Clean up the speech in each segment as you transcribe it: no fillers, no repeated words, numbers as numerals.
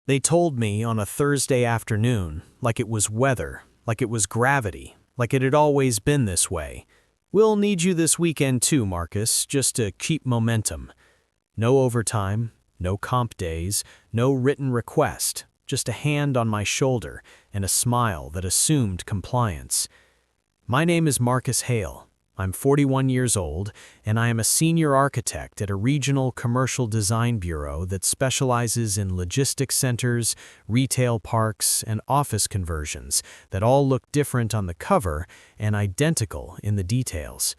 They told me on a Thursday afternoon, like it was weather, like it was gravity, like it had always been this way. We'll need you this weekend too, Marcus, just to keep momentum. No overtime, no comp days, no written request, just a hand on my shoulder and a smile that assumed compliance. My name is Marcus Hale. I'm 41 years old, and I am a senior architect at a regional commercial design bureau that specializes in logistics centers, retail parks, and office conversions that all look different on the cover and identical in the details.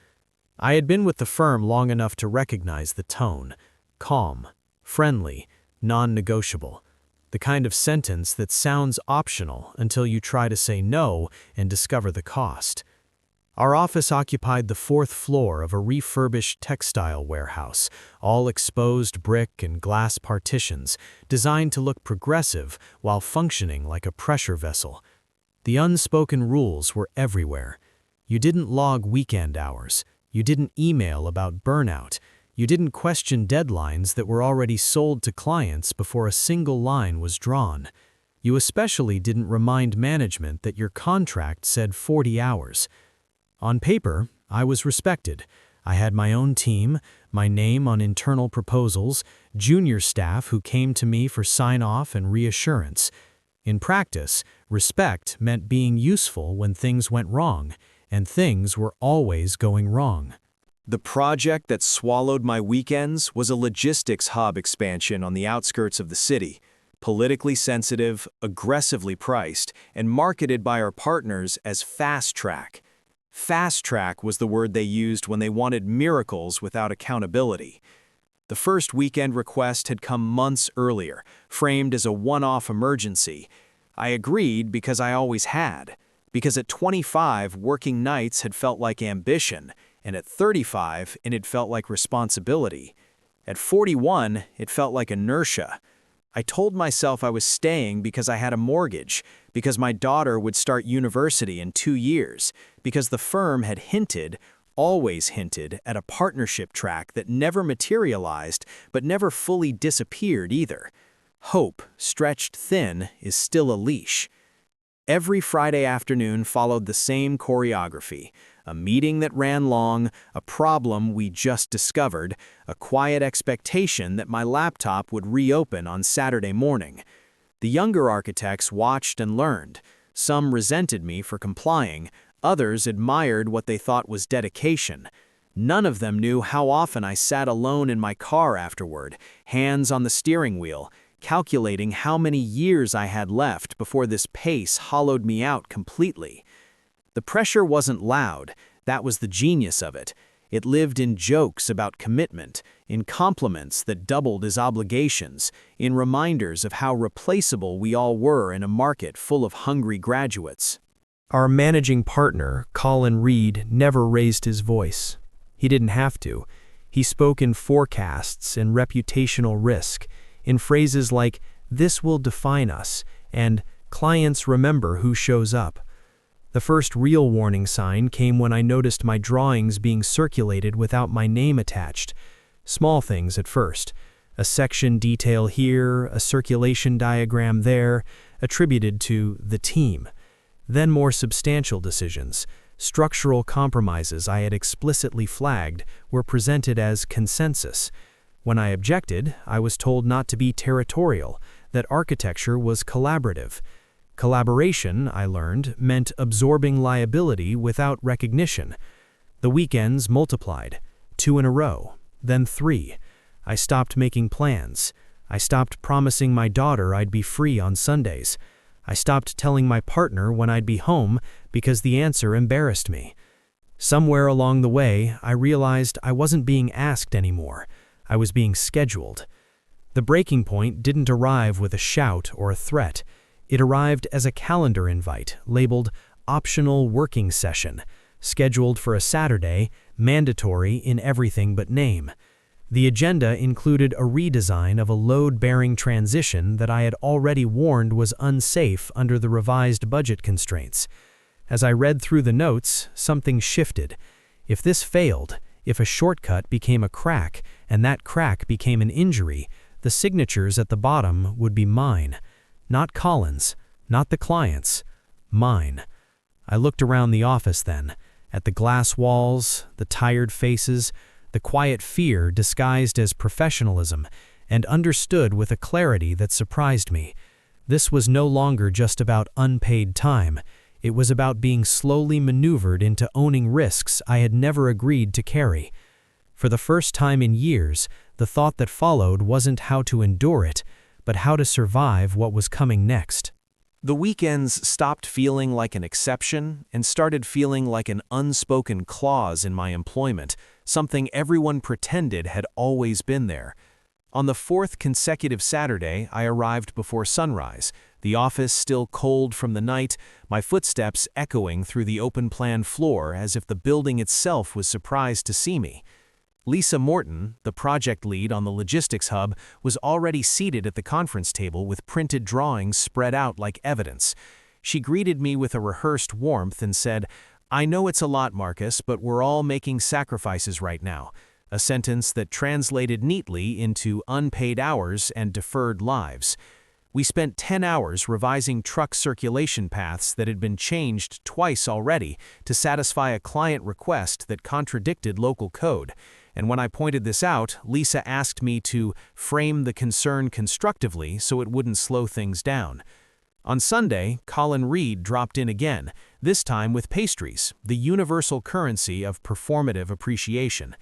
I had been with the firm long enough to recognize the tone: calm, friendly, non-negotiable. The kind of sentence that sounds optional until you try to say no and discover the cost. Our office occupied the fourth floor of a refurbished textile warehouse, all exposed brick and glass partitions, designed to look progressive while functioning like a pressure vessel. The unspoken rules were everywhere. You didn't log weekend hours. You didn't email about burnout. You didn't question deadlines that were already sold to clients before a single line was drawn. You especially didn't remind management that your contract said 40 hours. On paper, I was respected. I had my own team, my name on internal proposals, junior staff who came to me for sign-off and reassurance. In practice, respect meant being useful when things went wrong, and things were always going wrong. The project that swallowed my weekends was a logistics hub expansion on the outskirts of the city, politically sensitive, aggressively priced, and marketed by our partners as fast track. Fast track was the word they used when they wanted miracles without accountability. The first weekend request had come months earlier, framed as a one-off emergency. I agreed because I always had. Because at 25, working nights had felt like ambition, and at 35, it had felt like responsibility. At 41, it felt like inertia. I told myself I was staying because I had a mortgage, because my daughter would start university in 2 years, because the firm had hinted, always hinted, at a partnership track that never materialized but never fully disappeared either. Hope, stretched thin, is still a leash. Every Friday afternoon followed the same choreography: a meeting that ran long, a problem we just discovered, a quiet expectation that my laptop would reopen on Saturday morning. The younger architects watched and learned. Some resented me for complying, others admired what they thought was dedication. None of them knew how often I sat alone in my car afterward, hands on the steering wheel, calculating how many years I had left before this pace hollowed me out completely. The pressure wasn't loud, that was the genius of it. It lived in jokes about commitment, in compliments that doubled as obligations, in reminders of how replaceable we all were in a market full of hungry graduates. Our managing partner, Colin Reed, never raised his voice. He didn't have to. He spoke in forecasts and reputational risk, in phrases like, "This will define us," and "Clients remember who shows up." The first real warning sign came when I noticed my drawings being circulated without my name attached. Small things at first. A section detail here, a circulation diagram there, attributed to the team. Then more substantial decisions. Structural compromises I had explicitly flagged were presented as consensus. When I objected, I was told not to be territorial, that architecture was collaborative. Collaboration, I learned, meant absorbing liability without recognition. The weekends multiplied, 2 in a row, then 3. I stopped making plans. I stopped promising my daughter I'd be free on Sundays. I stopped telling my partner when I'd be home because the answer embarrassed me. Somewhere along the way, I realized I wasn't being asked anymore. I was being scheduled. The breaking point didn't arrive with a shout or a threat. It arrived as a calendar invite labeled optional working session, scheduled for a Saturday, mandatory in everything but name. The agenda included a redesign of a load-bearing transition that I had already warned was unsafe under the revised budget constraints. As I read through the notes, something shifted. If this failed, if a shortcut became a crack, and that crack became an injury, the signatures at the bottom would be mine. Not Colin's, not the client's, mine. I looked around the office then, at the glass walls, the tired faces, the quiet fear disguised as professionalism, and understood with a clarity that surprised me. This was no longer just about unpaid time. It was about being slowly maneuvered into owning risks I had never agreed to carry. For the first time in years, the thought that followed wasn't how to endure it, but how to survive what was coming next. The weekends stopped feeling like an exception and started feeling like an unspoken clause in my employment, something everyone pretended had always been there. On the fourth consecutive Saturday, I arrived before sunrise, the office still cold from the night, my footsteps echoing through the open-plan floor as if the building itself was surprised to see me. Lisa Morton, the project lead on the logistics hub, was already seated at the conference table with printed drawings spread out like evidence. She greeted me with a rehearsed warmth and said, "I know it's a lot, Marcus, but we're all making sacrifices right now." A sentence that translated neatly into unpaid hours and deferred lives. We spent 10 hours revising truck circulation paths that had been changed twice already to satisfy a client request that contradicted local code. And when I pointed this out, Lisa asked me to frame the concern constructively so it wouldn't slow things down. On Sunday, Colin Reed dropped in again, this time with pastries, the universal currency of performative appreciation.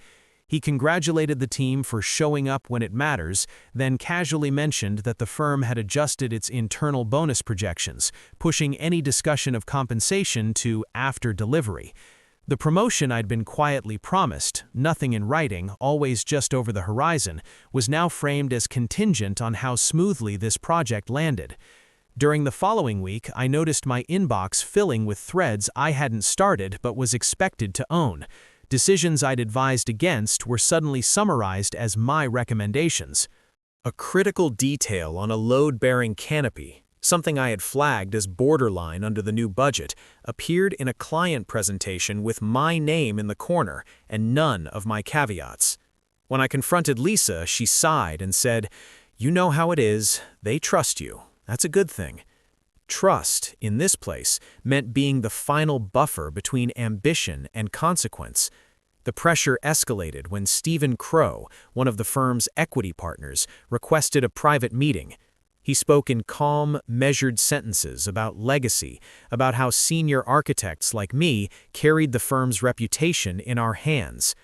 He congratulated the team for showing up when it matters, then casually mentioned that the firm had adjusted its internal bonus projections, pushing any discussion of compensation to after delivery. The promotion I'd been quietly promised, nothing in writing, always just over the horizon, was now framed as contingent on how smoothly this project landed. During the following week, I noticed my inbox filling with threads I hadn't started but was expected to own. Decisions I'd advised against were suddenly summarized as my recommendations. A critical detail on a load-bearing canopy, something I had flagged as borderline under the new budget, appeared in a client presentation with my name in the corner and none of my caveats. When I confronted Lisa, she sighed and said, "You know how it is. They trust you. That's a good thing." Trust, in this place, meant being the final buffer between ambition and consequence. The pressure escalated when Stephen Crow, one of the firm's equity partners, requested a private meeting. He spoke in calm, measured sentences about legacy, about how senior architects like me carried the firm's reputation in our hands.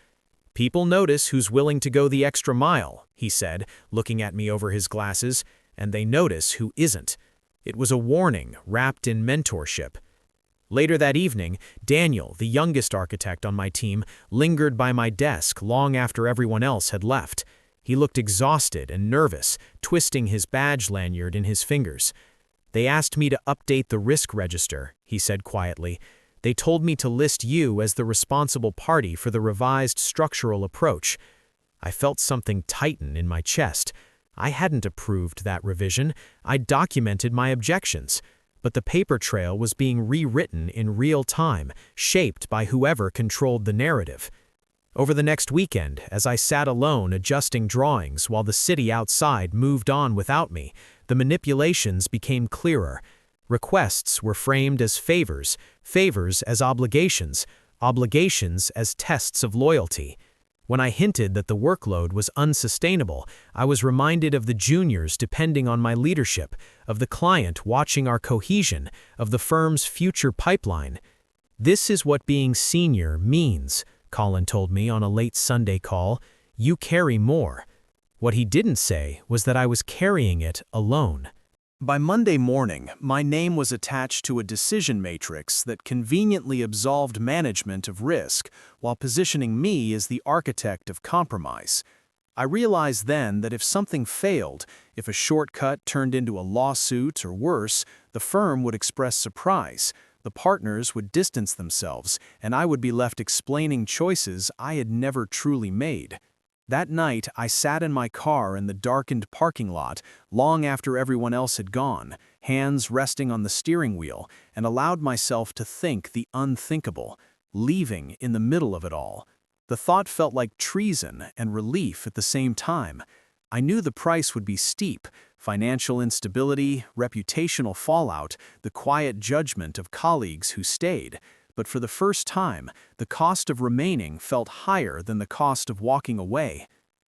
"People notice who's willing to go the extra mile," he said, looking at me over his glasses, "and they notice who isn't." It was a warning wrapped in mentorship. Later that evening, Daniel, the youngest architect on my team, lingered by my desk long after everyone else had left. He looked exhausted and nervous, twisting his badge lanyard in his fingers. "They asked me to update the risk register," he said quietly. "They told me to list you as the responsible party for the revised structural approach." I felt something tighten in my chest. I hadn't approved that revision. I'd documented my objections. But the paper trail was being rewritten in real time, shaped by whoever controlled the narrative. Over the next weekend, as I sat alone adjusting drawings while the city outside moved on without me, the manipulations became clearer. Requests were framed as favors, favors as obligations, obligations as tests of loyalty. When I hinted that the workload was unsustainable, I was reminded of the juniors depending on my leadership, of the client watching our cohesion, of the firm's future pipeline. "This is what being senior means," Colin told me on a late Sunday call. "You carry more." What he didn't say was that I was carrying it alone. By Monday morning, my name was attached to a decision matrix that conveniently absolved management of risk while positioning me as the architect of compromise. I realized then that if something failed, if a shortcut turned into a lawsuit or worse, the firm would express surprise, the partners would distance themselves, and I would be left explaining choices I had never truly made. That night, I sat in my car in the darkened parking lot long after everyone else had gone, hands resting on the steering wheel, and allowed myself to think the unthinkable, leaving in the middle of it all. The thought felt like treason and relief at the same time. I knew the price would be steep: financial instability, reputational fallout, the quiet judgment of colleagues who stayed. But for the first time, the cost of remaining felt higher than the cost of walking away.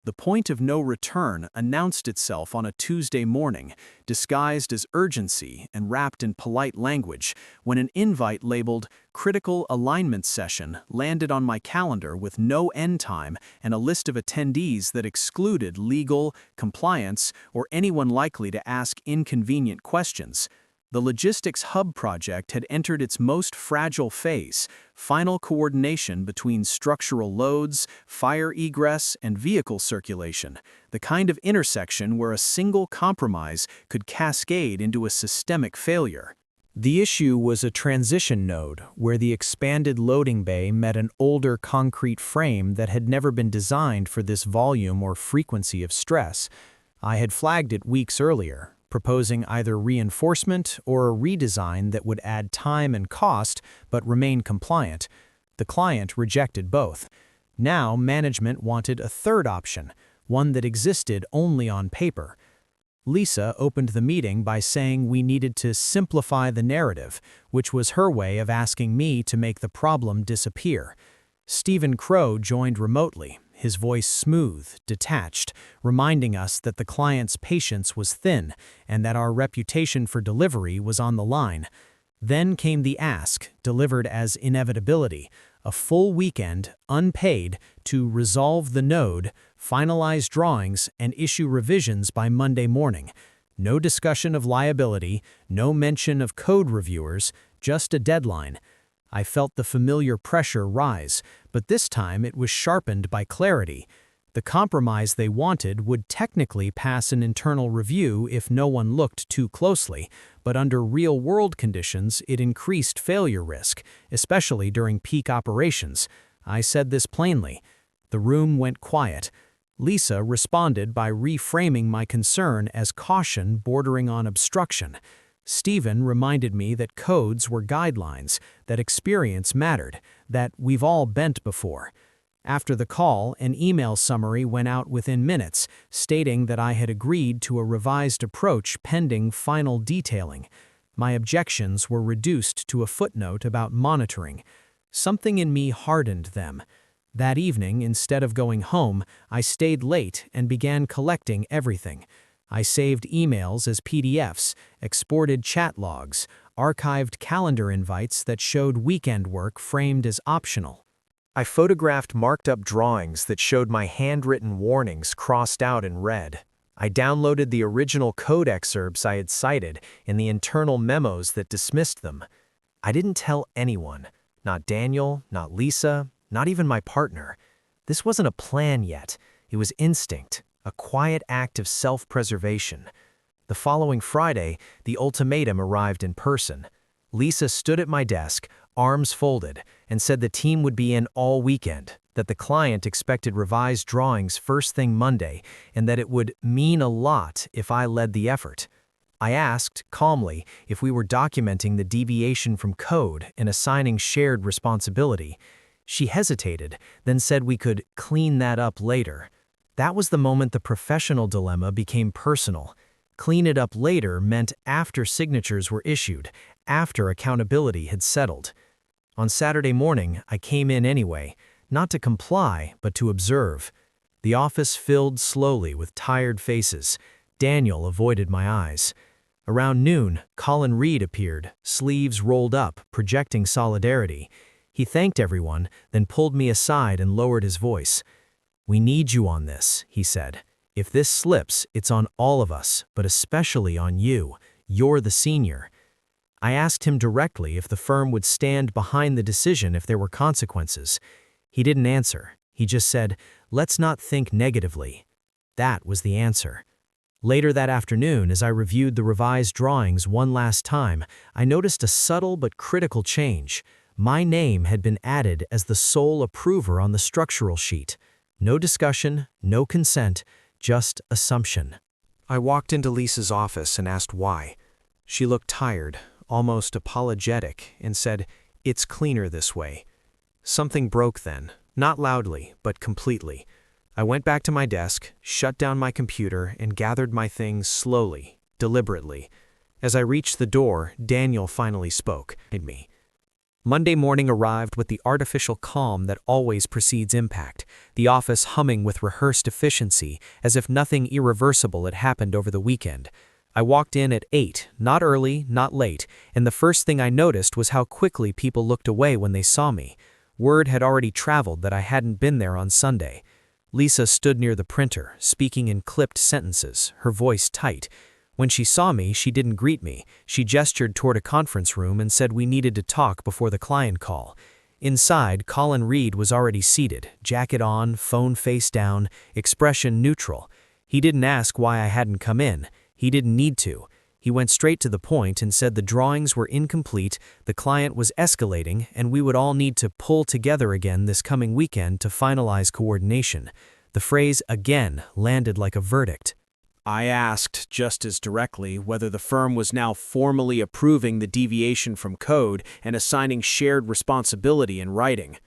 The point of no return announced itself on a Tuesday morning, disguised as urgency and wrapped in polite language, when an invite labeled "Critical Alignment Session" landed on my calendar with no end time and a list of attendees that excluded legal, compliance, or anyone likely to ask inconvenient questions. The Logistics Hub project had entered its most fragile phase: final coordination between structural loads, fire egress, and vehicle circulation, the kind of intersection where a single compromise could cascade into a systemic failure. The issue was a transition node where the expanded loading bay met an older concrete frame that had never been designed for this volume or frequency of stress. I had flagged it weeks earlier, proposing either reinforcement or a redesign that would add time and cost but remain compliant. The client rejected both. Now management wanted a third option, one that existed only on paper. Lisa opened the meeting by saying we needed to simplify the narrative, which was her way of asking me to make the problem disappear. Stephen Crow joined remotely, his voice smooth, detached, reminding us that the client's patience was thin and that our reputation for delivery was on the line. Then came the ask, delivered as inevitability: a full weekend, unpaid, to resolve the node, finalize drawings, and issue revisions by Monday morning. No discussion of liability, no mention of code reviewers, just a deadline. I felt the familiar pressure rise, but this time it was sharpened by clarity. The compromise they wanted would technically pass an internal review if no one looked too closely, but under real-world conditions it increased failure risk, especially during peak operations. I said this plainly. The room went quiet. Lisa responded by reframing my concern as caution bordering on obstruction. Stephen reminded me that codes were guidelines, that experience mattered, that we've all bent before. After the call, an email summary went out within minutes, stating that I had agreed to a revised approach pending final detailing. My objections were reduced to a footnote about monitoring. Something in me hardened them. That evening, instead of going home, I stayed late and began collecting everything. I saved emails as PDFs, exported chat logs, archived calendar invites that showed weekend work framed as optional. I photographed marked-up drawings that showed my handwritten warnings crossed out in red. I downloaded the original code excerpts I had cited in the internal memos that dismissed them. I didn't tell anyone, not Daniel, not Lisa, not even my partner. This wasn't a plan yet. It was instinct. A quiet act of self-preservation. The following Friday, the ultimatum arrived in person. Lisa stood at my desk, arms folded, and said the team would be in all weekend, that the client expected revised drawings first thing Monday, and that it would mean a lot if I led the effort. I asked, calmly, if we were documenting the deviation from code and assigning shared responsibility. She hesitated, then said we could clean that up later. That was the moment the professional dilemma became personal. Clean it up later meant after signatures were issued, after accountability had settled. On Saturday morning, I came in anyway, not to comply, but to observe. The office filled slowly with tired faces. Daniel avoided my eyes. Around noon, Colin Reed appeared, sleeves rolled up, projecting solidarity. He thanked everyone, then pulled me aside and lowered his voice. "We need you on this," he said. "If this slips, it's on all of us, but especially on you. You're the senior." I asked him directly if the firm would stand behind the decision if there were consequences. He didn't answer. He just said, "Let's not think negatively." That was the answer. Later that afternoon, as I reviewed the revised drawings one last time, I noticed a subtle but critical change. My name had been added as the sole approver on the structural sheet. No discussion, no consent, just assumption. I walked into Lisa's office and asked why. She looked tired, almost apologetic, and said, "It's cleaner this way." Something broke then, not loudly, but completely. I went back to my desk, shut down my computer, and gathered my things slowly, deliberately. As I reached the door, Daniel finally spoke. Monday morning arrived with the artificial calm that always precedes impact, the office humming with rehearsed efficiency, as if nothing irreversible had happened over the weekend. I walked in at 8, not early, not late, and the first thing I noticed was how quickly people looked away when they saw me. Word had already traveled that I hadn't been there on Sunday. Lisa stood near the printer, speaking in clipped sentences, her voice tight. When she saw me, she didn't greet me. She gestured toward a conference room and said we needed to talk before the client call. Inside, Colin Reed was already seated, jacket on, phone face down, expression neutral. He didn't ask why I hadn't come in. He didn't need to. He went straight to the point and said the drawings were incomplete, the client was escalating, and we would all need to pull together again this coming weekend to finalize coordination. The phrase "again" landed like a verdict. I asked just as directly whether the firm was now formally approving the deviation from code and assigning shared responsibility in writing.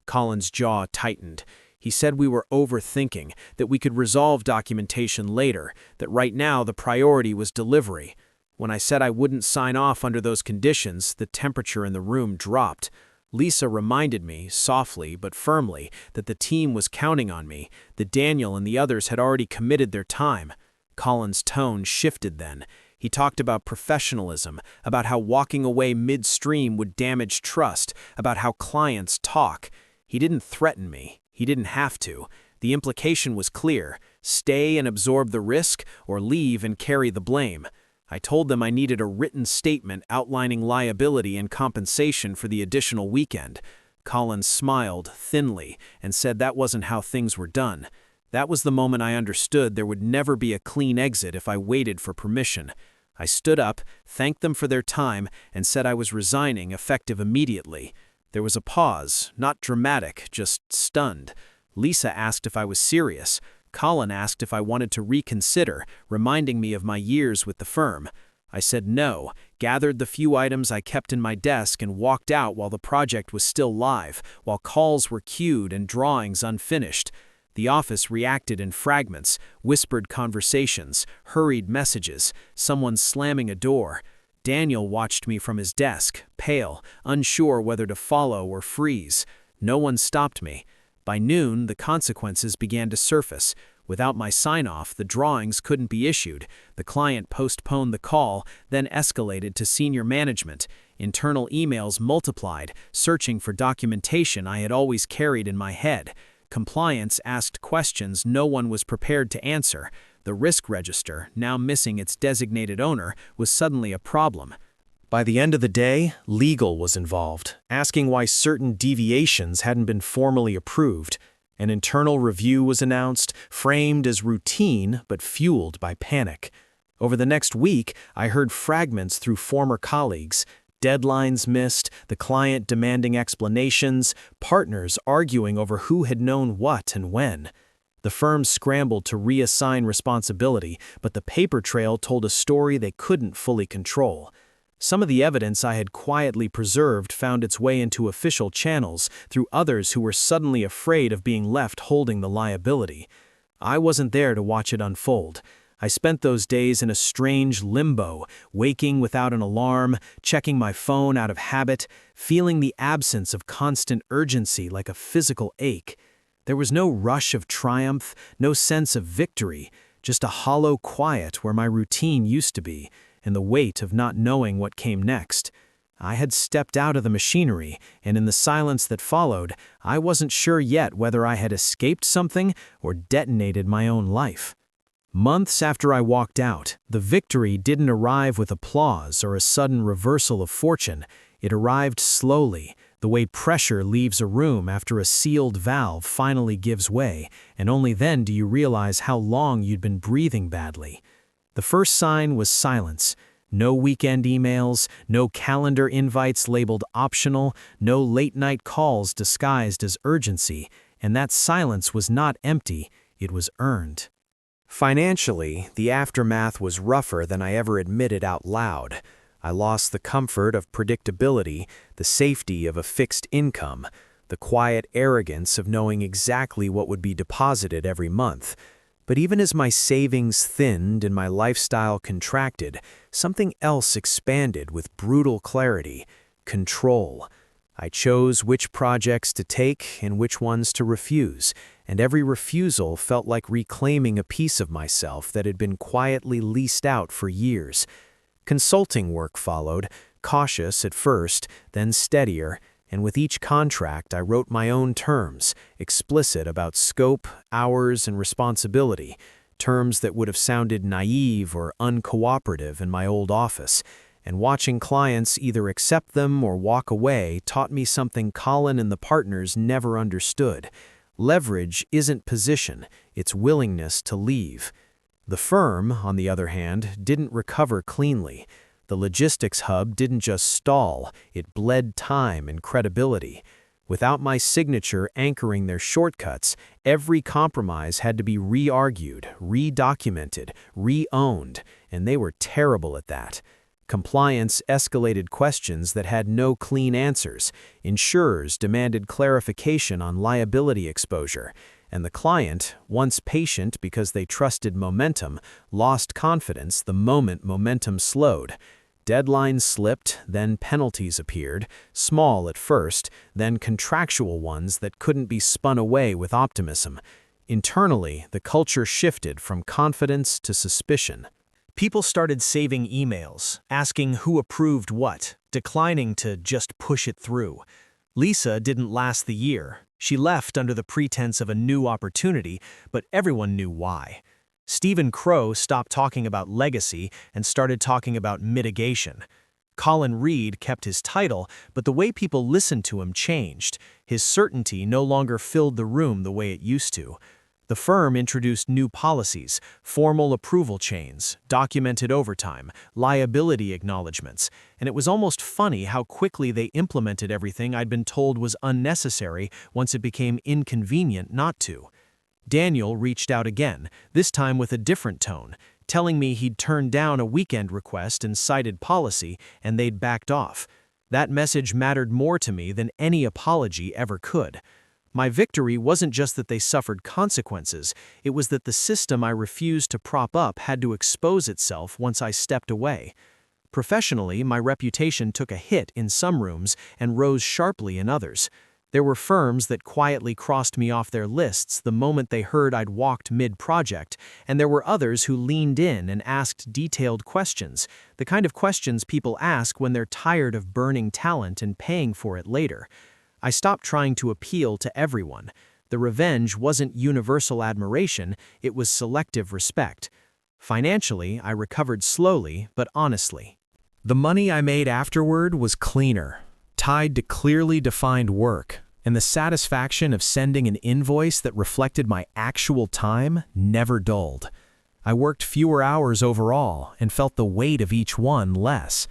Colin's jaw tightened. He said we were overthinking, that we could resolve documentation later, that right now the priority was delivery. When I said I wouldn't sign off under those conditions, the temperature in the room dropped. Lisa reminded me, softly but firmly, that the team was counting on me, that Daniel and the others had already committed their time. Colin's tone shifted then. He talked about professionalism, about how walking away midstream would damage trust, about how clients talk. He didn't threaten me. He didn't have to. The implication was clear: stay and absorb the risk, or leave and carry the blame. I told them I needed a written statement outlining liability and compensation for the additional weekend. Colin smiled thinly and said that wasn't how things were done. That was the moment I understood there would never be a clean exit if I waited for permission. I stood up, thanked them for their time, and said I was resigning, effective immediately. There was a pause, not dramatic, just stunned. Lisa asked if I was serious. Colin asked if I wanted to reconsider, reminding me of my years with the firm. I said no, gathered the few items I kept in my desk and walked out while the project was still live, while calls were queued and drawings unfinished. The office reacted in fragments, whispered conversations, hurried messages, someone slamming a door. Daniel watched me from his desk, pale, unsure whether to follow or freeze. No one stopped me. By noon, the consequences began to surface. Without my sign-off, the drawings couldn't be issued. The client postponed the call, then escalated to senior management. Internal emails multiplied, searching for documentation I had always carried in my head. Compliance asked questions no one was prepared to answer. The risk register, now missing its designated owner, was suddenly a problem. By the end of the day, legal was involved, asking why certain deviations hadn't been formally approved. An internal review was announced, framed as routine but fueled by panic. Over the next week, I heard fragments through former colleagues: deadlines missed, the client demanding explanations, partners arguing over who had known what and when. The firm scrambled to reassign responsibility, but the paper trail told a story they couldn't fully control. Some of the evidence I had quietly preserved found its way into official channels through others who were suddenly afraid of being left holding the liability. I wasn't there to watch it unfold. I spent those days in a strange limbo, waking without an alarm, checking my phone out of habit, feeling the absence of constant urgency like a physical ache. There was no rush of triumph, no sense of victory, just a hollow quiet where my routine used to be, and the weight of not knowing what came next. I had stepped out of the machinery, and in the silence that followed, I wasn't sure yet whether I had escaped something or detonated my own life. Months after I walked out, the victory didn't arrive with applause or a sudden reversal of fortune. It arrived slowly, the way pressure leaves a room after a sealed valve finally gives way, and only then do you realize how long you'd been breathing badly. The first sign was silence. No weekend emails, no calendar invites labeled optional, no late-night calls disguised as urgency, and that silence was not empty, it was earned. Financially, the aftermath was rougher than I ever admitted out loud. I lost the comfort of predictability, the safety of a fixed income. the quiet arrogance of knowing exactly what would be deposited every month. But even as my savings thinned and my lifestyle contracted, something else expanded with brutal clarity: control. I chose which projects to take and which ones to refuse, and every refusal felt like reclaiming a piece of myself that had been quietly leased out for years. Consulting work followed, cautious at first, then steadier, and with each contract I wrote my own terms, explicit about scope, hours, and responsibility, terms that would have sounded naive or uncooperative in my old office. And watching clients either accept them or walk away taught me something Colin and the partners never understood. Leverage isn't position, it's willingness to leave. The firm, on the other hand, didn't recover cleanly. The logistics hub didn't just stall, it bled time and credibility. Without my signature anchoring their shortcuts, every compromise had to be re-argued, re-documented, re-owned, and they were terrible at that. Compliance escalated questions that had no clean answers. Insurers demanded clarification on liability exposure. And the client, once patient because they trusted momentum, lost confidence the moment momentum slowed. Deadlines slipped, then penalties appeared, small at first, then contractual ones that couldn't be spun away with optimism. Internally, the culture shifted from confidence to suspicion. People started saving emails, asking who approved what, declining to just push it through. Lisa didn't last the year. She left under the pretense of a new opportunity, but everyone knew why. Stephen Crow stopped talking about legacy and started talking about mitigation. Colin Reed kept his title, but the way people listened to him changed. His certainty no longer filled the room the way it used to. The firm introduced new policies, formal approval chains, documented overtime, liability acknowledgments, and it was almost funny how quickly they implemented everything I'd been told was unnecessary once it became inconvenient not to. Daniel reached out again, this time with a different tone, telling me he'd turned down a weekend request and cited policy, and they'd backed off. That message mattered more to me than any apology ever could. My victory wasn't just that they suffered consequences, it was that the system I refused to prop up had to expose itself once I stepped away. Professionally, my reputation took a hit in some rooms and rose sharply in others. There were firms that quietly crossed me off their lists the moment they heard I'd walked mid-project, and there were others who leaned in and asked detailed questions, the kind of questions people ask when they're tired of burning talent and paying for it later. I stopped trying to appeal to everyone. The revenge wasn't universal admiration, it was selective respect. Financially, I recovered slowly but honestly. The money I made afterward was cleaner, tied to clearly defined work, and the satisfaction of sending an invoice that reflected my actual time never dulled. I worked fewer hours overall and felt the weight of each one less.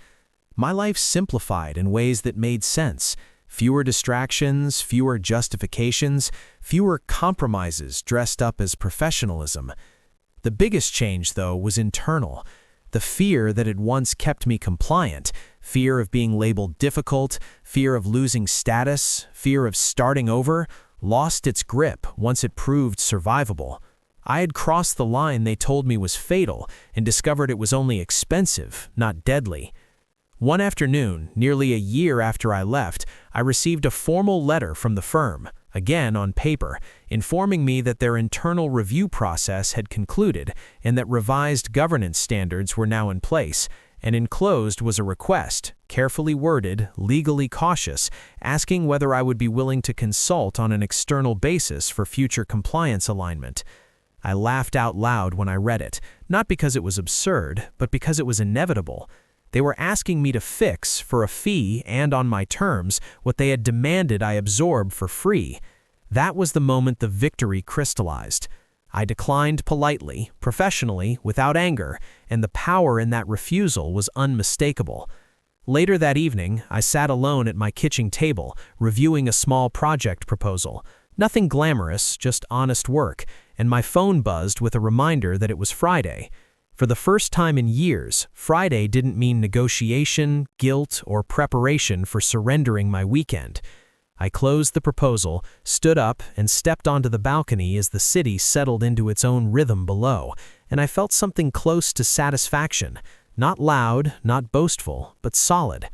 My life simplified in ways that made sense. Fewer distractions, fewer justifications, fewer compromises dressed up as professionalism. The biggest change, though, was internal. The fear that had once kept me compliant, fear of being labeled difficult, fear of losing status, fear of starting over, lost its grip once it proved survivable. I had crossed the line they told me was fatal and discovered it was only expensive, not deadly. One afternoon, nearly a year after I left, I received a formal letter from the firm, again on paper, informing me that their internal review process had concluded and that revised governance standards were now in place, and enclosed was a request, carefully worded, legally cautious, asking whether I would be willing to consult on an external basis for future compliance alignment. I laughed out loud when I read it, not because it was absurd, but because it was inevitable. They were asking me to fix, for a fee and on my terms, what they had demanded I absorb for free. That was the moment the victory crystallized. I declined politely, professionally, without anger, and the power in that refusal was unmistakable. Later that evening, I sat alone at my kitchen table, reviewing a small project proposal. Nothing glamorous, just honest work, and my phone buzzed with a reminder that it was Friday. For the first time in years, Friday didn't mean negotiation, guilt, or preparation for surrendering my weekend. I closed the proposal, stood up, and stepped onto the balcony as the city settled into its own rhythm below, and I felt something close to satisfaction. Not loud, not boastful, but solid.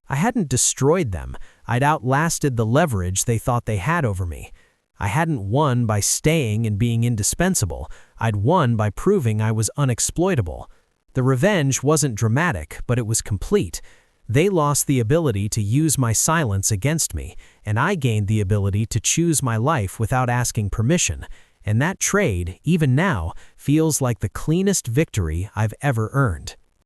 I hadn't destroyed them. I'd outlasted the leverage they thought they had over me. I hadn't won by staying and being indispensable. I'd won by proving I was unexploitable. The revenge wasn't dramatic, but it was complete. They lost the ability to use my silence against me, and I gained the ability to choose my life without asking permission. And that trade, even now, feels like the cleanest victory I've ever earned.